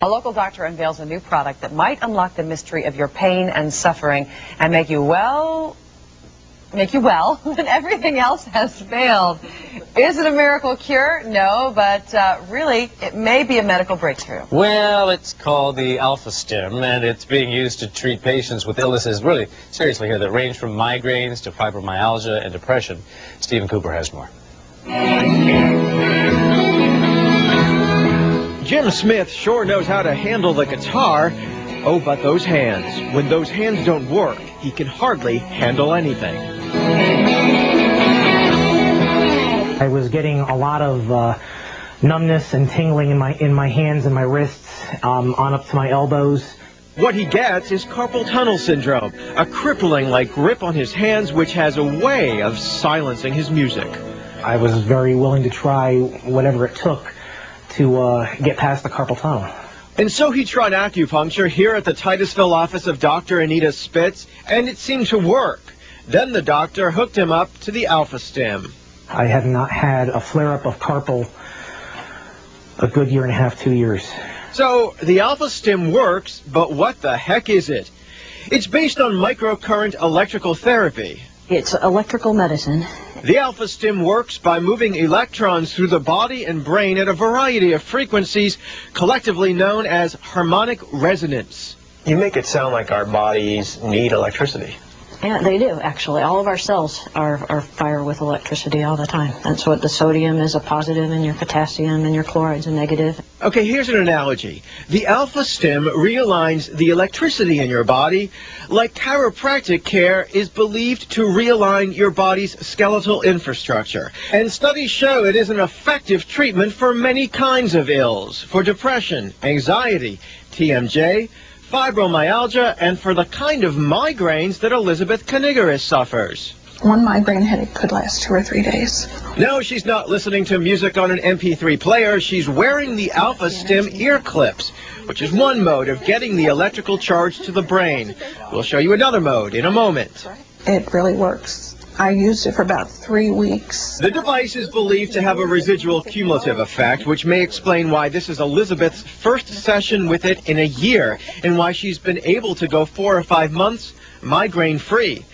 A local doctor unveils a new product that might unlock the mystery of your pain and suffering and make you well when everything else has failed. Is it a miracle cure? No, but really, it may be a medical breakthrough. Well, it's called the Alpha Stim, and it's being used to treat patients with illnesses, really seriously here, that range from migraines to fibromyalgia and depression. Stephen Cooper has more. Jim Smith sure knows how to handle the guitar. Oh, but those hands. When those hands don't work, he can hardly handle anything. I was getting a lot of numbness and tingling in my hands and my wrists, on up to my elbows. What he gets is carpal tunnel syndrome, a crippling-like grip on his hands which has a way of silencing his music. I was very willing to try whatever it took to get past the carpal tunnel. And so he tried acupuncture here at the Titusville office of Dr. Anita Spitz, and it seemed to work. Then the doctor hooked him up to the Alpha Stim. I have not had a flare-up of carpal a good year and a half, 2 years. So the Alpha Stim works, but what the heck is it? It's based on microcurrent electrical therapy. It's electrical medicine. The Alpha Stim works by moving electrons through the body and brain at a variety of frequencies, collectively known as harmonic resonance. You make it sound like our bodies need electricity. Yeah, they do, actually. All of our cells are fired with electricity all the time. That's what the sodium is, a positive, and your potassium and your chloride's a negative. Okay, here's an analogy. The Alpha Stim realigns the electricity in your body like chiropractic care is believed to realign your body's skeletal infrastructure. And studies show it is an effective treatment for many kinds of ills, for depression, anxiety, TMJ, fibromyalgia, and for the kind of migraines that Elizabeth Kanigaris suffers. One migraine headache could last 2 or 3 days. No, she's not listening to music on an MP3 player. She's wearing the Alpha Stim ear clips, which is one mode of getting the electrical charge to the brain. We'll show you another mode in a moment. It really works. I used it for about 3 weeks. The device is believed to have a residual cumulative effect, which may explain why this is Elizabeth's first session with it in a year, and why she's been able to go 4 or 5 months migraine-free.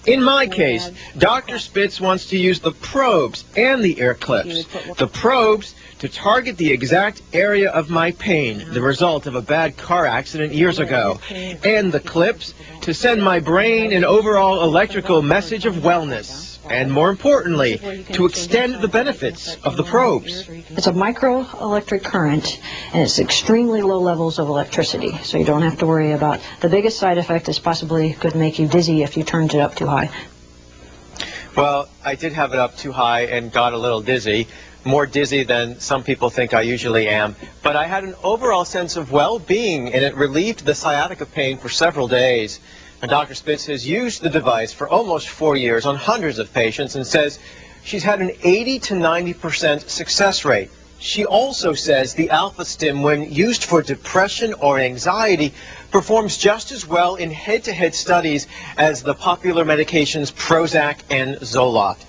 In my case, Dr. Spitz wants to use the probes and the ear clips. The probes to target the exact area of my pain, the result of a bad car accident years ago, and the clips to send my brain an overall electrical message of wellness. And more importantly, to extend the benefits of the probes. It's a microelectric current, and it's extremely low levels of electricity, so you don't have to worry about. The biggest side effect is possibly could make you dizzy if you turned it up too high. Well, I did have it up too high and got a little dizzy, more dizzy than some people think I usually am. But I had an overall sense of well-being, and it relieved the sciatica pain for several days. And Dr. Spitz has used the device for almost 4 years on hundreds of patients and says she's had an 80 to 90% success rate. She also says the Alpha Stim, when used for depression or anxiety, performs just as well in head-to-head studies as the popular medications Prozac and Zoloft.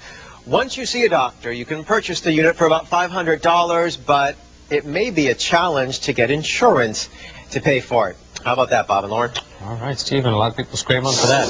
Once you see a doctor, you can purchase the unit for about $500, but it may be a challenge to get insurance to pay for it. How about that, Bob and Lauren? All right, Stephen, a lot of people scrambling for that.